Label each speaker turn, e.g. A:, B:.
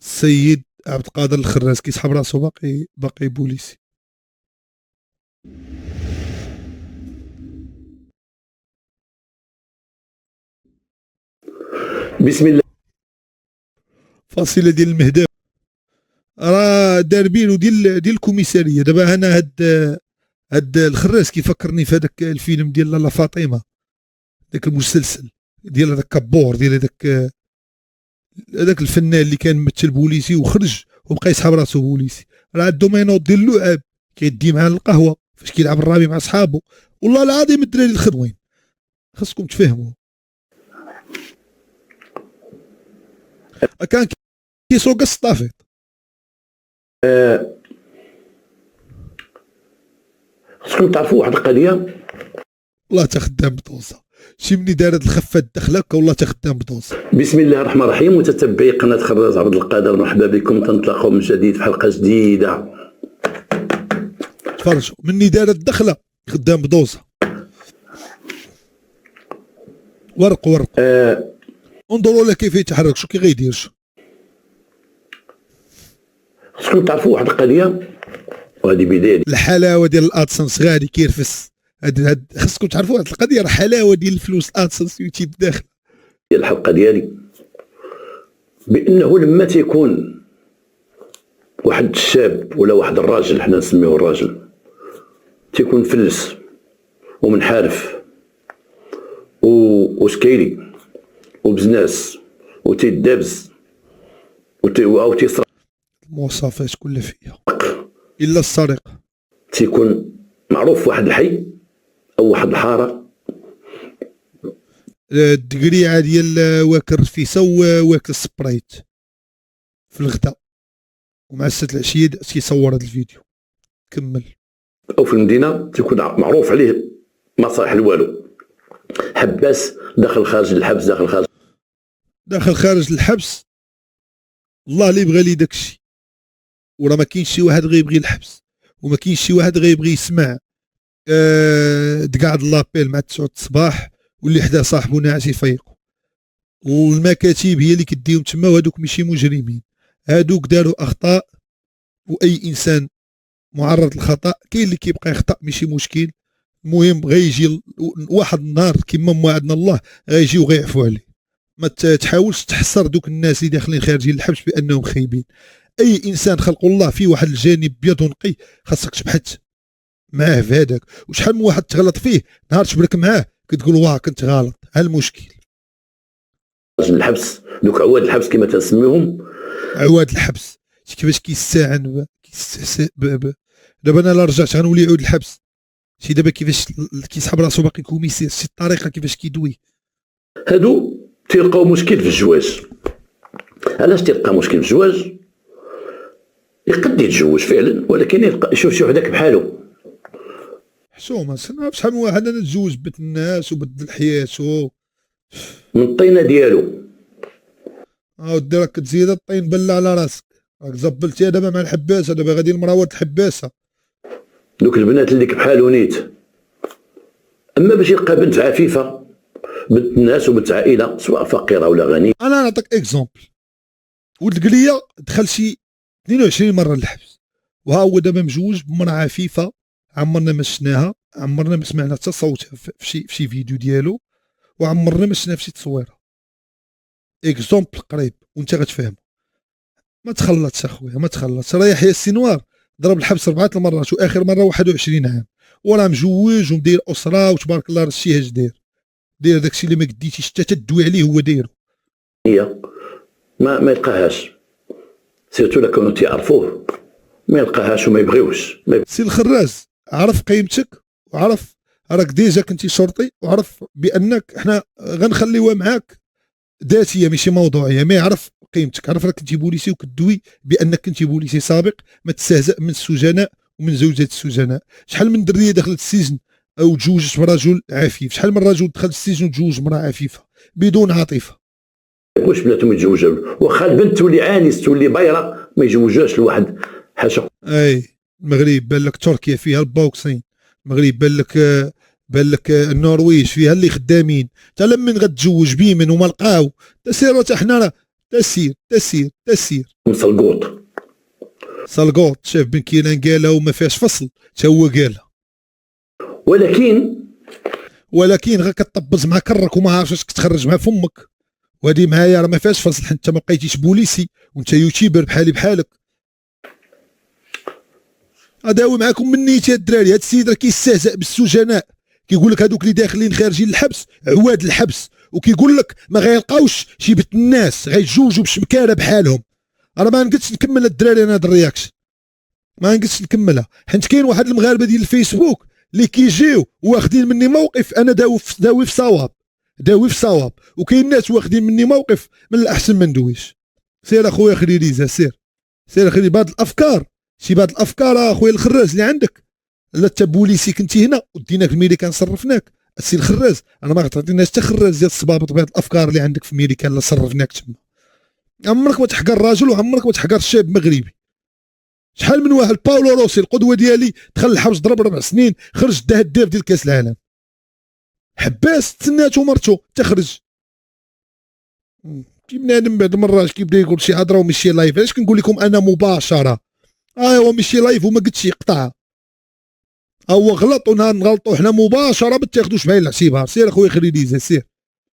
A: السيد عبد القادر الخراز كيسحب راسو باقي بوليسي.
B: بسم الله.
A: فاصله ديال المهداوي راه داربينو ديال الكوميساريه. دابا انا هاد الخراز كيفكرني في هذاك الفيلم ديال لالا فاطمه، داك المسلسل ديال هذاك كابور، ديال هذاك الفنان اللي كان ممثل بوليسي وخرج وبقى يسحب راسو بوليسي. راه عنده مينوط ديال اللعاب كيدي معاه القهوه فاش كيلعب الرامي مع صحابو. والله العظيم الدراري الخدوين خاصكم تفهموا. كان كيسوق السطافيط.
B: خصكم تعرفوا واحد القضيه.
A: والله تا خدام بدوزه، شي مني دار هاد الخفه الدخلك والله تا خدام بدوزه.
B: بسم الله الرحمن الرحيم. متتبعي قناه خراز عبد القادر، مرحبا بكم. تنطلقوا من جديد في حلقه جديده.
A: تفرجوا مني دار الدخله خدام بدوزه. ورق انظروا له كيف يتحرك، شو كي غيدير. شو
B: خصكم تعرفوا واحد القضيه، وهذه بدايه
A: الحلاوه ديال الادسنس غادي كيرفس. هاد خصكم تعرفوا واحد القضيه، راه حلاوه ديال الفلوس الادسنس يوتيوب داخل
B: ديال الحلقه ديالي، بانه لما تيكون واحد الشاب ولا واحد الراجل، حنا نسميوه الراجل، تيكون فلس ومنحرف وسكيري وبزناس وتيدابز او تيسرق،
A: المواصفات كلها فيها الا السرقه.
B: تيكون معروف في واحد الحي او واحد الحاره،
A: الدقريعه ديال واكل الرفيسه وواكل السبريت في الغداء ومع السات العشيه تيصور هذا الفيديو. كمل.
B: او في المدينه تيكون معروف عليه ما صالح لوالو، حباس داخل خارج الحبس، داخل خارج
A: الحبس. الله اللي بغى لي داكشي، وراه ما كاينش شي واحد غيبغي الحبس، وما كاينش شي واحد غيبغي يسمع تقعد لابيل مع 9 الصباح واللي حدا صاحبو ناعس يفيقو. والمكاتب هي اللي كديهم تما، وهذوك ماشي مجرمين، هادوك داروا اخطاء، واي انسان معرض للخطا. كاين اللي كيبقى يخطا ماشي مشكل، المهم غيجي واحد النهار كما موعدنا الله غيجي وغيعفو عليه. ما تحاولش تحصر دوك الناس اللي داخلين خارجين الحبس بانهم خايبين. اي انسان خلق الله فيه واحد الجانب ابيض ونقي، خاصك تبحث معاه في هذاك. وشحال من واحد تغلط فيه نهار تشبرك معاه كتقول واه كنت غلط. ها المشكل.
B: الحبس، دوك عواد الحبس كما تنسميهم،
A: عواد الحبس كيفاش كيستعن دابا انا لا رجعت غنولي عود الحبس. شي دابا كيفاش كيسحب راسو باقي كوميسير، شي الطريقه كيفاش كيدوي.
B: هادو تيلقاو مشكل في الزواج. علاش تيلقى مشكل في الزواج؟ يقد يتزوج فعلا، ولكن يشوف شي وحدك بحالو
A: حشومه. شحال من واحد انا تزوج بنت الناس وبدل حياته
B: من الطينه ديالو.
A: ودي راك تزيد الطين بله على راسك، راك زبلتيها دابا مع الحباسه. دابا غادي المراوات الحباسه.
B: دوك البنات اللي بحالو نيت. اما باش يلقى بنت عفيفه، بنت الناس وبنت عائله، سواء فقيره ولا غنيه.
A: انا نعطيك اكزومبل. ولد قليا دخل شي 22 مره للحبس، وها هو دابا مجوج بمراه عفيفه، عمرنا ما شفناها، عمرنا ما سمعنا حتى صوتها في شي فيديو ديالو، وعمرنا ما شفناها في شي تصويره. اكزومبل قريب وانت غتفهم. ما تخلطش اخويا، ما تخلطش. راه يحيى السنوار ضرب الحبس 4 المرات، واخر مره 21 عام، وراه مجوج ومدير اسره وتبارك الله. راه الشيهاج داير داكشي اللي ما قديتيش حتى تدوي عليه هو دايرو.
B: هي ما يلقاهاش، سيرتو لا كانوا تيعرفوه ما يلقاهاش وما يبغيوش.
A: سي الخراز، عرف قيمتك وعرف راك ديجا كنتي شرطي، وعرف بانك احنا غنخليوها معاك ذاتيه ماشي موضوعيه. ما يعرف قيمتك، عرف راك كنتي بوليسي وكدوي بانك كنتي بوليسي سابق. ما تستهزأ من السجناء ومن زوجات السجناء. شحال من دريه دخلت السجن او تزوجت برجل عفيف، شحال من رجل دخل السجن وتزوج مراه عفيفه بدون عاطفه.
B: واش بناتهم يتزوجوا؟ واخا البنت تولي عانس تولي بايره ما يزوجوهاش لواحد حاشا.
A: اي المغرب بان لك تركيا فيها البوكسين، المغرب بان لك النرويج فيها اللي خدامين. حتى لمن غتزوج بيمن وما لقاو سيروا حتى حنا تسير
B: مسلقوط.
A: سلقوط. شاف بن كينان قالها وما فيهاش فصل، تا هو قالها. ولكن غا كطبز مع كرك وما عارفش اش كتخرج مع فمك، وهذه معايا راه ما فيهاش فصل، حتى ما بقيتيش بوليسي وانت يوتيوبر بحالك. اداوي معاكم من نيتي الدراري. هاد السيد راه كيستهزأ بالسجناء، كيقول لك هذوك اللي داخلين خارجين الحبس عواد الحبس، وكيقول لك ما غيلقاوش شي بنت الناس غيتزوجوا بشمكانه بحالهم. انا ما نقدش نكمل الدراري انا هاد الرياكشن، ما نقدش نكملها، حيت كاين واحد المغاربه ديال الفيسبوك اللي كيجيو واخدين مني موقف انا داوي في صواب، وكاين ناس واخدين مني موقف من الاحسن ما ندويش. سير اخويا خليليزا، سير اخويا بهاد الافكار، شي بعض الافكار اخويا الخراز اللي عندك. لا انت بوليسي كنتي هنا وديناك الميريكان صرفناك. السي الخراز انا ما غتعطيناش حتى خراز ديال الصبابط بهاد الافكار اللي عندك في ميريكان لا صرفناك تما. عمرك ما تحقر راجل وعمرك ما تحقر شاب مغربي. شحال من واحد باولو روسي القدوه ديالي دخل الحبس ضرب 4 سنين، خرج دا هداف ديال كاس العالم. حباس تسناتو مرتو تخرج. كي بنادم بعد مرات كيبدا يقول شي هضره ومشي لايف، علاش كنقول لكم انا مباشره. هو مشي لايف وما قلتش يقطع، هو غلط ونهار نغلطوا حنا مباشره ما تاخذوش بعين الاعتبار. سير اخويا خليليزا، سير.